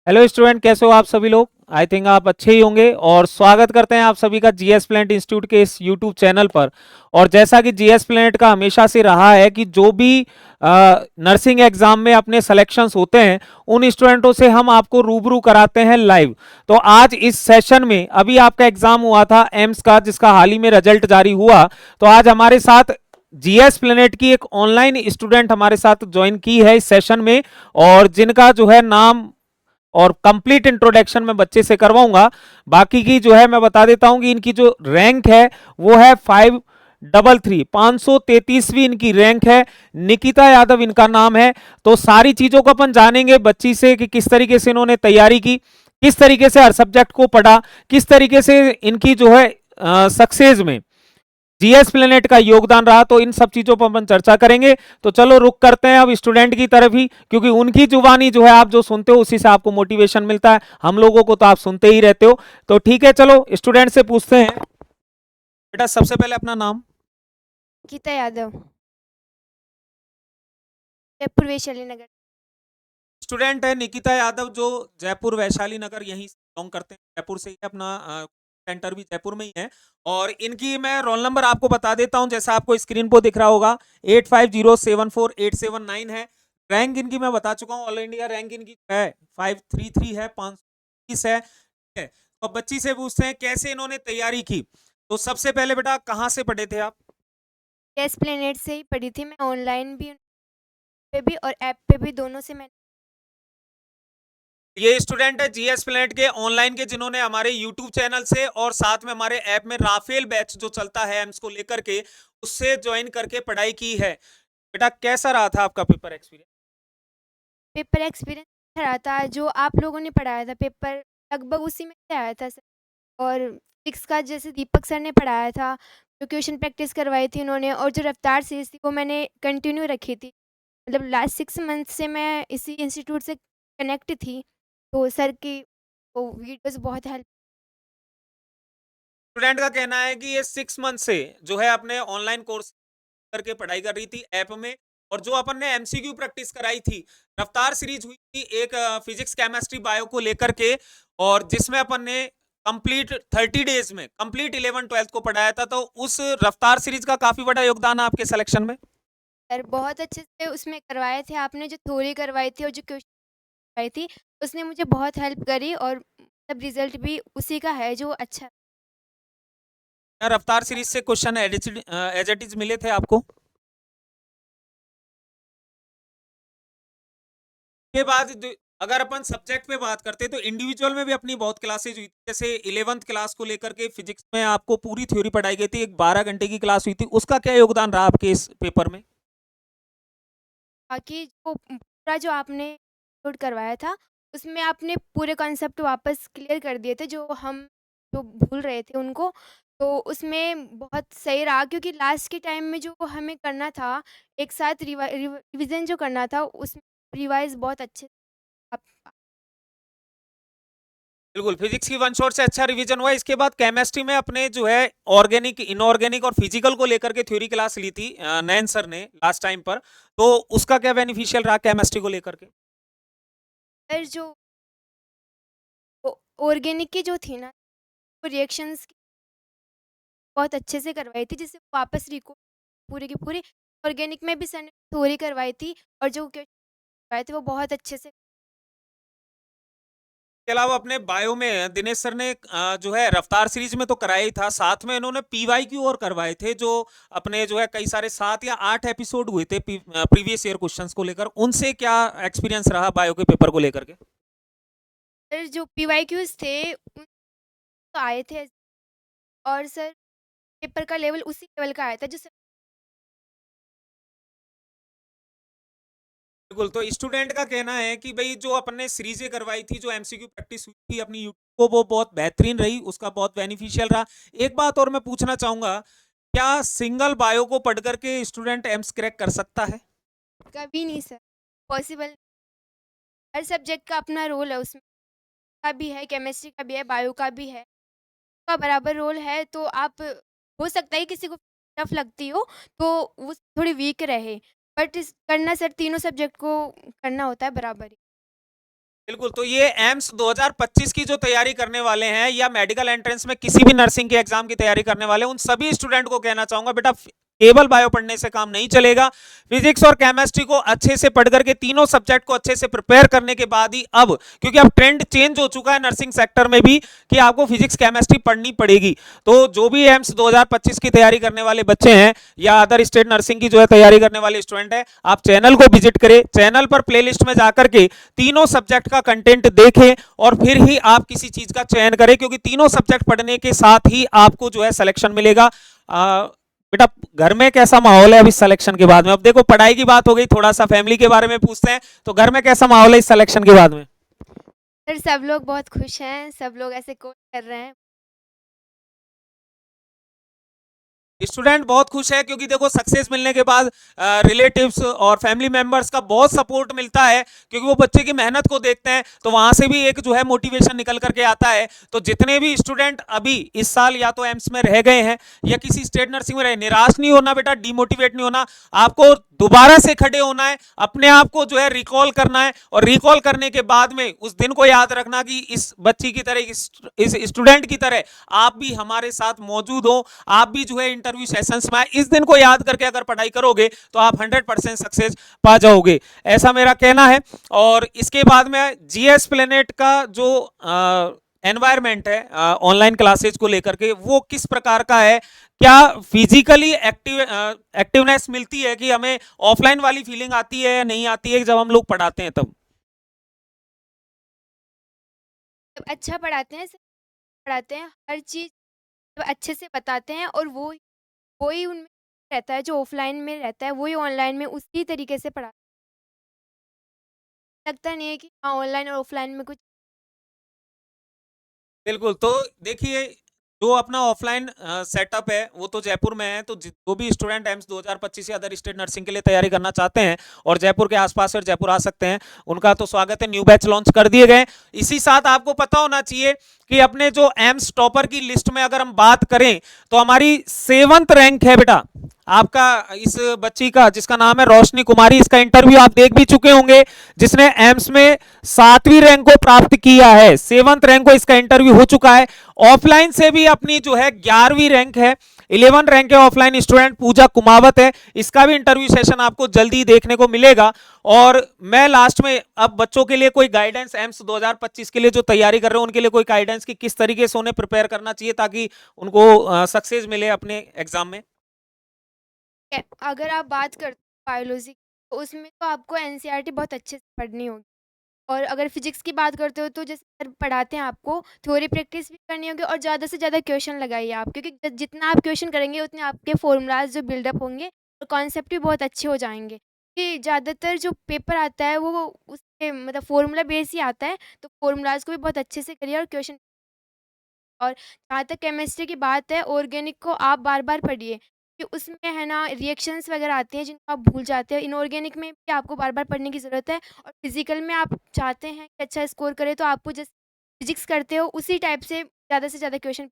Hello student, कैसे हो आप सभी लोग। आई थिंक आप अच्छे ही होंगे और स्वागत करते हैं आप सभी का जीएस प्लेनेट इंस्टीट्यूट के इस यूट्यूब चैनल पर। और जैसा कि जीएस प्लेनेट का हमेशा से रहा है कि जो भी नर्सिंग एग्जाम में अपने सिलेक्शंस होते हैं उन स्टूडेंटों से हम आपको रूबरू कराते हैं लाइव। तो आज इस सेशन में अभी आपका एग्जाम हुआ था एम्स का, जिसका हाल ही में रिजल्ट जारी हुआ। तो आज हमारे साथ जीएस प्लेनेट की एक ऑनलाइन स्टूडेंट हमारे साथ ज्वाइन की है इस सेशन में, और जिनका जो है नाम और कंप्लीट इंट्रोडक्शन मैं बच्चे से करवाऊंगा। बाकी की जो है मैं बता देता हूं कि इनकी जो रैंक है वो है 533 इनकी रैंक है। निकिता यादव इनका नाम है। तो सारी चीजों को अपन जानेंगे बच्ची से कि किस तरीके से इन्होंने तैयारी की, किस तरीके से हर सब्जेक्ट को पढ़ा, किस तरीके से इनकी जो है सक्सेस में जीएस प्लेनेट का योगदान रहा। तो इन सब चीजों पर अपन चर्चा करेंगे। तो चलो रुक करते हैं अब स्टूडेंट की तरफ ही, क्योंकि उनकी जुबानी जो है आप जो सुनते हो उसी से आपको मोटिवेशन मिलता है। हम लोगों को तो आप सुनते ही रहते हो। तो ठीक है, चलो स्टूडेंट से पूछते हैं। बेटा सबसे पहले अपना नाम। गीता यादव, जयपुर वैशाली नगर। स्टूडेंट है निकिता यादव जो जयपुर वैशाली नगर यहीं बिलोंग करते हैं, जयपुर से ही है। अपना सेंटर भी जयपुर में ही है। और इनकी मैं रोल नंबर आपको बता देता हूं, जैसा आपको स्क्रीन पर दिख रहा होगा 85074879 है। रैंक इनकी मैं बता चुका हूं, ऑल इंडिया रैंक इनकी है 533 है, 530 है। ठीक है, तो बच्ची से पूछते हैं कैसे इन्होंने तैयारी की। तो सबसे पहले बेटा कहाँ से पढ़े थे आप। यस प्लेनेट से ही पढ़ी थी मैं, ऑनलाइन भी पे भी और ऐप पे भी, दोनों से मैं। ये स्टूडेंट है जीएस प्लेनेट के ऑनलाइन के, जिन्होंने हमारे यूट्यूब चैनल से और साथ में हमारे ऐप में राफेल बैच जो चलता है एम्स को लेकर के, उससे ज्वाइन करके पढ़ाई की है। बेटा कैसा रहा था आपका पेपर एक्सपीरियंस। पेपर एक्सपीरियंस अच्छा रहा था। जो आप लोगों ने पढ़ाया था पेपर, लगभग उसी में से आया था सर। और फिजिक्स का जैसे दीपक सर ने पढ़ाया था, जो क्वेश्चन प्रैक्टिस करवाई थी उन्होंने, और जो रफ्तार सीरीज थी वो मैंने कंटिन्यू रखी थी। मतलब लास्ट 6 मंथ से मैं इसी इंस्टीट्यूट से कनेक्ट थी, तो सर की वो वीडियोस बहुत हेल्प। स्टूडेंट का कहना है कि ये 6 मंथ से जो है अपने ऑनलाइन कोर्स करके पढ़ाई कर रही थी ऐप में। और जो अपन ने एमसीक्यू प्रैक्टिस कराई थी, रफ्तार सीरीज हुई थी एक फिजिक्स केमिस्ट्री बायो को लेकर के, और जिसमें अपन ने कंप्लीट 30 डेज में कंप्लीट 11th 12th को पढ़ाया था। तो उस रफ्तार सीरीज का काफी बड़ा योगदान है आपके सिलेक्शन में। सर बहुत अच्छे से उसमें करवाए थे आपने, जो थ्योरी करवाई थी और जो क्वेश्चन करवाई थी, उसने मुझे बहुत हेल्प करी, और मतलब रिजल्ट भी उसी का है जो अच्छा। रफ्तार सीरीज से क्वेश्चन एज इट इज मिले थे आपको। के बाद अगर अपन सब्जेक्ट पे बात करते हैं तो इंडिविजुअल में भी अपनी बहुत क्लासेज हुई थी। जैसे 11th क्लास को लेकर के फिजिक्स में आपको पूरी थ्योरी पढ़ाई गई थी, एक 12 घंटे की क्लास हुई थी। उसका क्या योगदान रहा आपके इस पेपर में। बाकी जो पूरा जो आपने नोट करवाया था, उसमें आपने पूरे कॉन्सेप्ट वापस क्लियर कर दिए थे, जो हम जो भूल रहे थे उनको। तो उसमें बहुत सही रहा, क्योंकि लास्ट के टाइम में जो हमें करना था, एक साथ रिविज़न जो करना था, उसमें रिवाइज़ बहुत अच्छे से आप। बिल्कुल, फिजिक्स की वन शॉट से अच्छा रिवीजन हुआ। इसके बाद केमिस्ट्री में अपने जो है ऑर्गेनिक, इनऑर्गेनिक और फिजिकल को लेकर के थ्योरी क्लास ली थी नयन सर ने लास्ट टाइम पर। तो उसका क्या बेनिफिशियल रहा केमिस्ट्री को लेकर के। फिर जो ऑर्गेनिक की जो थी ना, वो रिएक्शंस बहुत अच्छे से करवाई थी, जिससे वापस रिकॉर्ड पूरी की पूरी। ऑर्गेनिक में भी सर ने थ्योरी करवाई थी, और जो क्वेश्चन करवाए थे वो बहुत अच्छे से। के अलावा अपने बायो में दिनेश सर ने जो है रफ्तार सीरीज में तो कराया ही था, साथ में इन्होंने पीवाईक्यू और करवाए थे, जो अपने जो है कई सारे 7 या 8 एपिसोड हुए थे प्रीवियस ईयर क्वेश्चंस को लेकर। उनसे क्या एक्सपीरियंस रहा बायो के पेपर को लेकर के। सर जो पीवाईक्यूज थे उन तो आए थे, और सर पेपर का लेवल उसी लेवल का आया था जो सर। बिल्कुल, तो स्टूडेंट का कहना है कि भाई जो अपन ने सीरीजें करवाई थी, जो एमसीक्यू प्रैक्टिस हुई थी अपनी यूट्यूब को, वो बहुत बेहतरीन रही, उसका बहुत बेनिफिशियल रहा। एक बात और मैं पूछना चाहूंगा, क्या सिंगल बायो को पढ़ करके स्टूडेंट एम्स क्रैक कर सकता है। कभी नहीं सर, पॉसिबल। हर सब्जेक्ट का अपना रोल है उसमें, का भी है, केमिस्ट्री का भी है, बायो का भी है, का बराबर रोल है। तो आप, हो सकता है किसी को टफ लगती हो तो वो थोड़ी वीक रहे, बट इस करना सर तीनों सब्जेक्ट को करना होता है बराबर ही। बिल्कुल, तो ये एम्स 2025 की जो तैयारी करने वाले हैं या मेडिकल एंट्रेंस में किसी भी नर्सिंग के एग्जाम की तैयारी करने वाले उन सभी स्टूडेंट को कहना चाहूंगा, बेटा केवल बायो पढ़ने से काम नहीं चलेगा। फिजिक्स और केमिस्ट्री को अच्छे से पढ़ करके तीनों सब्जेक्ट को अच्छे से प्रिपेयर करने के बाद ही, अब क्योंकि अब ट्रेंड चेंज हो चुका है नर्सिंग सेक्टर में भी कि आपको फिजिक्स केमिस्ट्री पढ़नी पड़ेगी। तो जो भी एम्स 2025 की तैयारी करने वाले बच्चे हैं या अदर स्टेट नर्सिंग की जो है तैयारी करने वाले स्टूडेंट है, आप चैनल को विजिट करें, चैनल पर प्लेलिस्ट में जाकर के तीनों सब्जेक्ट का कंटेंट देखें और फिर ही आप किसी चीज का चयन करें, क्योंकि तीनों सब्जेक्ट पढ़ने के साथ ही आपको जो है सिलेक्शन मिलेगा। बेटा घर में कैसा माहौल है अभी सिलेक्शन के बाद में? अब देखो पढ़ाई की बात हो गई, थोड़ा सा फैमिली के बारे में पूछते हैं, तो घर में कैसा माहौल है इस सिलेक्शन के बाद में? सर सब लोग बहुत खुश हैं, सब लोग ऐसे कोच कर रहे हैं। स्टूडेंट बहुत खुश है क्योंकि देखो सक्सेस मिलने के बाद रिलेटिव्स और फैमिली मेंबर्स का बहुत सपोर्ट मिलता है, क्योंकि वो बच्चे की मेहनत को देखते हैं, तो वहां से भी एक जो है मोटिवेशन निकल करके आता है। तो जितने भी स्टूडेंट अभी इस साल या तो एम्स में रह गए हैं या किसी स्टेट नर्सिंग में रहे, निराश नहीं होना बेटा, डिमोटिवेट नहीं होना, आपको दोबारा से खड़े होना है, अपने आप को जो है रिकॉल करना है, और रिकॉल करने के बाद में उस दिन को याद रखना कि इस बच्ची की तरह, इस स्टूडेंट की तरह आप भी हमारे साथ मौजूद हो, आप भी जो है इंटरव्यू सेशंस में आए। इस दिन को याद करके अगर पढ़ाई करोगे तो आप 100% सक्सेस पा जाओगे, ऐसा मेरा कहना है। और इसके बाद में जीएस प्लेनेट का जो एनवायरमेंट है ऑनलाइन क्लासेज को लेकर के, वो किस प्रकार का है? क्या फिजिकली एक्टिवनेस मिलती है कि हमें ऑफलाइन वाली फीलिंग आती है या नहीं आती है जब हम लोग पढ़ाते हैं तब? सब अच्छा पढ़ाते हैं, सब पढ़ाते हैं, हर चीज़ अच्छे से बताते हैं, और वही उनमें रहता है, जो ऑफलाइन में रहता है वही ऑनलाइन में उसी तरीके से पढ़ा। लगता नहीं है कि हाँ ऑनलाइन और ऑफलाइन में कुछ। बिल्कुल, तो देखिए जो अपना ऑफलाइन सेटअप है वो तो जयपुर में है, तो जो भी स्टूडेंट एम्स 2025 या अदर स्टेट नर्सिंग के लिए तैयारी करना चाहते हैं और जयपुर के आसपास और जयपुर आ सकते हैं, उनका तो स्वागत है, न्यू बैच लॉन्च कर दिए गए। इसी साथ आपको पता होना चाहिए कि अपने जो एम्स टॉपर की लिस्ट में अगर हम बात करें तो हमारी 7th रैंक है बेटा आपका, इस बच्ची का जिसका नाम है रोशनी कुमारी, इसका इंटरव्यू आप देख भी चुके होंगे, जिसने एम्स में 7वीं रैंक को प्राप्त किया है, 7th रैंक को इसका इंटरव्यू हो चुका है। ऑफलाइन से भी अपनी जो है 11वीं रैंक है, 11 रैंक है ऑफलाइन स्टूडेंट पूजा कुमावत है, इसका भी इंटरव्यू सेशन आपको जल्दी देखने को मिलेगा। और मैं लास्ट में अब बच्चों के लिए कोई गाइडेंस एम्स 2025 के लिए जो तैयारी कर रहे हैं उनके लिए कोई गाइडेंस कि किस तरीके से उन्हें प्रिपेयर करना चाहिए ताकि उनको सक्सेस मिले अपने एग्जाम में। अगर आप बात करते हो बायोलॉजी, तो उसमें तो आपको एनसीईआरटी बहुत अच्छे से पढ़नी होगी। और अगर फिजिक्स की बात करते हो तो जैसे सर पढ़ाते हैं, आपको थ्योरी प्रैक्टिस भी करनी होगी, और ज़्यादा से ज़्यादा क्वेश्चन लगाइए आप, क्योंकि जितना आप क्वेश्चन करेंगे उतने आपके फॉर्मूलाज जो बिल्डअप होंगे और कॉन्सेप्ट भी बहुत अच्छे हो जाएंगे। कि ज़्यादातर जो पेपर आता है वो उसके मतलब फॉर्मूला बेस ही आता है, तो फॉर्मूलाज को भी बहुत अच्छे से करिए और क्वेश्चन। और जहाँ तक केमिस्ट्री की बात है, ऑर्गेनिक को आप बार बार पढ़िए, कि उसमें है ना रिएक्शंस वगैरह आती हैं जिनको आप भूल जाते हो। इनऑर्गेनिक में भी आपको बार बार पढ़ने की ज़रूरत है। और फिजिकल में आप चाहते हैं कि अच्छा स्कोर करें, तो आपको जैसे फिजिक्स करते हो उसी टाइप से ज़्यादा क्वेश्चन।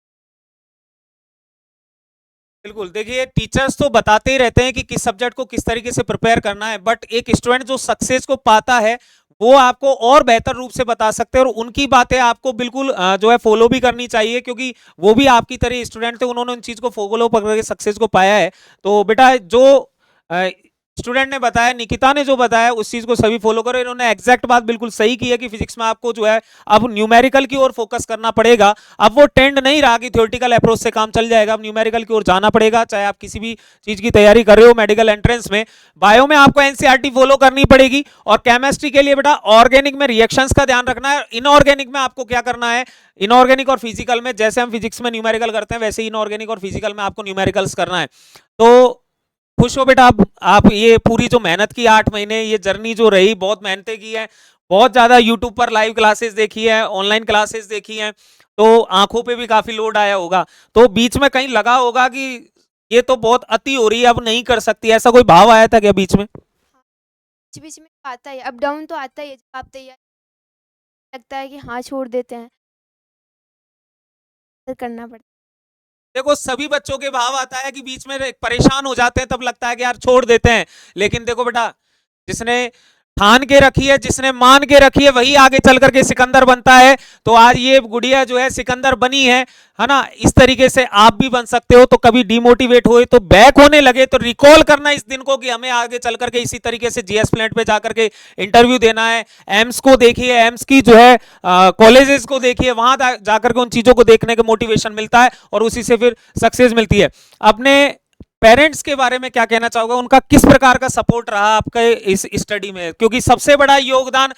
बिल्कुल, देखिए टीचर्स तो बताते ही रहते हैं कि किस सब्जेक्ट को किस तरीके से प्रिपेयर करना है, बट एक स्टूडेंट जो सक्सेस को पाता है वो आपको और बेहतर रूप से बता सकते हैं, और उनकी बातें आपको बिल्कुल जो है फॉलो भी करनी चाहिए, क्योंकि वो भी आपकी तरह स्टूडेंट थे, उन्होंने उन चीज को फॉलो करके सक्सेस को पाया है। तो बेटा जो स्टूडेंट ने बताया, निकिता ने जो बताया उस चीज को सभी फॉलो करो, इन्होंने एग्जैक्ट बात बिल्कुल सही की है कि फिजिक्स में आपको जो है अब न्यूमेरिकल की ओर फोकस करना पड़ेगा। अब वो ट्रेंड नहीं रहा कि थ्योरेटिकल अप्रोच से काम चल जाएगा, अब न्यूमेरिकल की ओर जाना पड़ेगा, चाहे आप किसी भी चीज की तैयारी कर रहे हो मेडिकल एंट्रेंस में। बायो में आपको एनसीईआरटी फॉलो करनी पड़ेगी, और केमिस्ट्री के लिए बेटा ऑर्गेनिक में रिएक्शंस का ध्यान रखना है। इनऑर्गेनिक में आपको क्या करना है, इनऑर्गेनिक और फिजिकल में जैसे हम फिजिक्स में न्यूमेरिकल करते हैं वैसे इनऑर्गेनिक और फिजिकल में आपको न्यूमेरिकल्स करना है। तो खुश हो बेटा आप ये पूरी जो मेहनत की 8 महीने, ये जर्नी जो रही, बहुत मेहनतें की है, बहुत ज्यादा यूट्यूब पर लाइव क्लासेस देखी है, ऑनलाइन क्लासेस देखी हैं, तो आंखों पे भी काफी लोड आया होगा, तो बीच में कहीं लगा होगा कि ये तो बहुत अति हो रही है, अब नहीं कर सकती, ऐसा कोई भाव आया था क्या बीच में? बीच बीच में तो आता है, अप डाउन तो आता ही है। जब आप तैयार लगता है कि हाँ छोड़ देते हैं, फिर करना पड़ता देखो सभी बच्चों के भाव आता है कि बीच में परेशान हो जाते हैं, तब लगता है कि यार छोड़ देते हैं, लेकिन देखो बेटा जिसने ठान के रखी है, जिसने मान के रखी है, वही आगे चल करके सिकंदर बनता है। तो आज ये गुड़िया जो है सिकंदर बनी है ना। इस तरीके से आप भी बन सकते हो। तो कभी डिमोटिवेट हुए तो बैक होने लगे तो रिकॉल करना इस दिन को कि हमें आगे चल करके इसी तरीके से जीएस प्लेनेट पे जाकर के इंटरव्यू देना है। एम्स को देखिए, एम्स की जो है कॉलेजेस को देखिए, वहां जाकर के उन चीजों को देखने का मोटिवेशन मिलता है और उसी से फिर सक्सेस मिलती है। अपने पेरेंट्स के बारे में क्या कहना चाहोगे, उनका किस प्रकार का सपोर्ट रहा आपके इस स्टडी में? क्योंकि सबसे बड़ा योगदान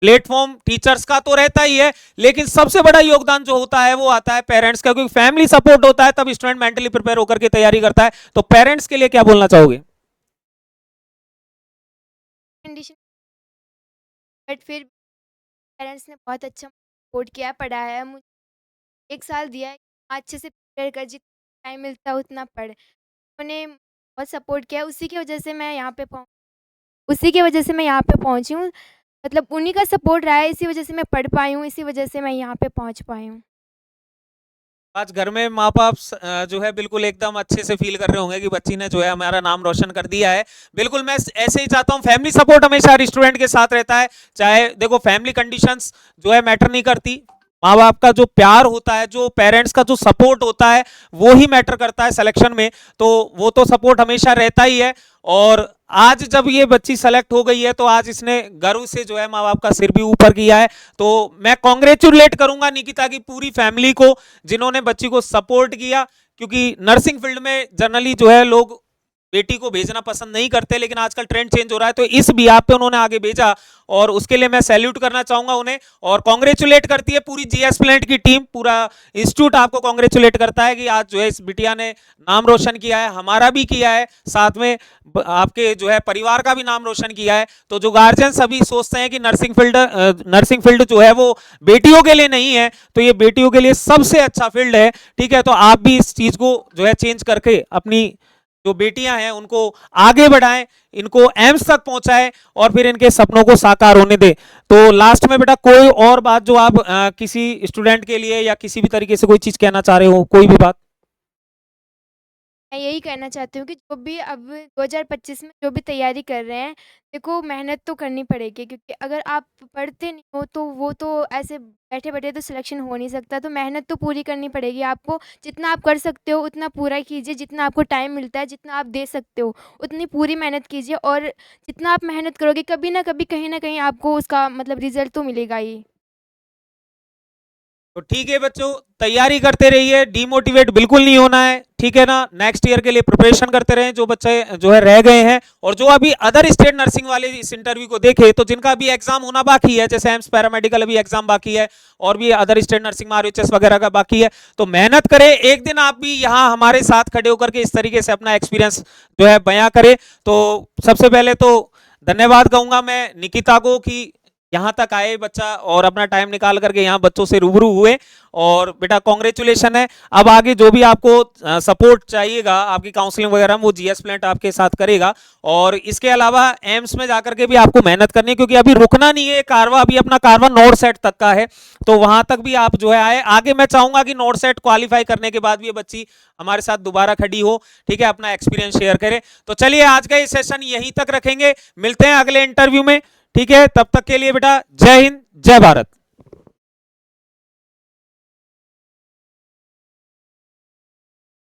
प्लेटफॉर्म टीचर्स का तो रहता ही है, लेकिन सबसे बड़ा योगदान जो होता है वो आता है पेरेंट्स का, क्योंकि फैमिली सपोर्ट होता है तब स्टूडेंट मेंटली प्रिपेयर होकर के तैयारी करता है। तो पेरेंट्स के लिए क्या बोलना चाहोगे? कंडीशन, बट फिर पेरेंट्स ने बहुत अच्छा सपोर्ट किया, पढ़ाया मुझे, 1 साल दिया है अच्छे से प्रिपेयर कर, जितना टाइम मिलता है उतना पढ़। उन्होंने बहुत सपोर्ट किया, उसी की वजह से मैं यहाँ पे पहुँची हूँ। मतलब उन्हीं का सपोर्ट रहा है, इसी वजह से मैं पढ़ पाई हूँ, इसी वजह से मैं यहाँ पे पहुँच पाई हूँ। आज घर में माँ बाप जो है बिल्कुल एकदम अच्छे से फील कर रहे होंगे कि बच्ची ने जो है हमारा नाम रोशन कर दिया है। बिल्कुल मैं ऐसे ही चाहता हूँ। फैमिली सपोर्ट हमेशा हर स्टूडेंट के साथ रहता है, चाहे देखो फैमिली कंडीशंस जो है मैटर नहीं करती। माँ बाप का जो प्यार होता है, जो पेरेंट्स का जो सपोर्ट होता है, वो ही मैटर करता है सिलेक्शन में। तो वो तो सपोर्ट हमेशा रहता ही है। और आज जब ये बच्ची सेलेक्ट हो गई है तो आज इसने गर्व से जो है माँ बाप का सिर भी ऊपर किया है। तो मैं कॉन्ग्रेचुलेट करूंगा निकिता की पूरी फैमिली को, जिन्होंने बच्ची को सपोर्ट किया। क्योंकि नर्सिंग फील्ड में जनरली जो है लोग बेटी को भेजना पसंद नहीं करते, लेकिन आजकल ट्रेंड चेंज हो रहा है, तो इस बिहाफ पे उन्होंने आगे भेजा और उसके लिए मैं सैल्यूट करना चाहूंगा उन्हें। और कांग्रेचुलेट करती है पूरी जीएस प्लेनेट की टीम, पूरा इंस्टीट्यूट आपको कांग्रेचुलेट करता है कि आज जो है इस बिटिया ने नाम रोशन किया है, हमारा भी किया है, साथ में आपके जो है परिवार का भी नाम रोशन किया है। तो जो गार्जियन सभी सोचते हैं कि नर्सिंग फील्ड जो है वो बेटियों के लिए नहीं है, तो ये बेटियों के लिए सबसे अच्छा फील्ड है। ठीक है, तो आप भी इस चीज को जो है चेंज करके अपनी जो बेटियां हैं उनको आगे बढ़ाएं, इनको एम्स तक पहुंचाएं और फिर इनके सपनों को साकार होने दें। तो लास्ट में बेटा कोई और बात जो आप किसी स्टूडेंट के लिए या किसी भी तरीके से कोई चीज कहना चाह रहे हो, कोई भी बात? मैं यही कहना चाहती हूँ कि जो भी अब 2025 में जो भी तैयारी कर रहे हैं, देखो मेहनत तो करनी पड़ेगी, क्योंकि अगर आप पढ़ते नहीं हो तो वो तो ऐसे बैठे-बैठे तो सिलेक्शन हो नहीं सकता। तो मेहनत तो पूरी करनी पड़ेगी आपको, जितना आप कर सकते हो उतना पूरा कीजिए, जितना आपको टाइम मिलता है, जितना आप दे सकते हो, उतनी पूरी मेहनत कीजिए। और जितना आप मेहनत करोगे, कभी ना कभी, कहीं न कहीं आपको उसका मतलब रिज़ल्ट तो मिलेगा ही। तो ठीक है बच्चों, तैयारी करते रहिए, डीमोटिवेट बिल्कुल नहीं होना है। ठीक है ना, नेक्स्ट ईयर के लिए प्रिपरेशन करते रहें जो बच्चे जो है रह गए हैं। और जो अभी अदर स्टेट नर्सिंग वाले इस इंटरव्यू को देखे, तो जिनका अभी एग्जाम होना बाकी है, जैसे एम्स पैरामेडिकल अभी एग्जाम बाकी है और भी अदर स्टेट नर्सिंग में आरएचएस वगैरह का बाकी है, तो मेहनत करें। एक दिन आप भी यहाँ हमारे साथ खड़े होकर के इस तरीके से अपना एक्सपीरियंस जो है बयां करें। तो सबसे पहले तो धन्यवाद कहूंगा मैं निकिता को कि यहाँ तक आए बच्चा और अपना टाइम निकाल करके यहाँ बच्चों से रूबरू हुए। और बेटा कांग्रेचुलेशन है। अब आगे जो भी आपको सपोर्ट चाहिएगा, आपकी काउंसलिंग वगैरह, वो जीएस प्लेनेट आपके साथ करेगा। और इसके अलावा एम्स में जाकर के भी आपको मेहनत करनी है, क्योंकि अभी रुकना नहीं है कारवा, अभी अपना कारवा नॉर्थ सेट तक का है, तो वहां तक भी आप जो है आए। आगे मैं चाहूंगा कि नॉर्थ सेट क्वालिफाई करने के बाद भी ये बच्ची हमारे साथ दोबारा खड़ी हो। ठीक है, अपना एक्सपीरियंस शेयर करे। तो चलिए आज का ये सेशन यहीं तक रखेंगे, मिलते हैं अगले इंटरव्यू में। ठीक है, तब तक के लिए बेटा जय हिंद, जय भारत।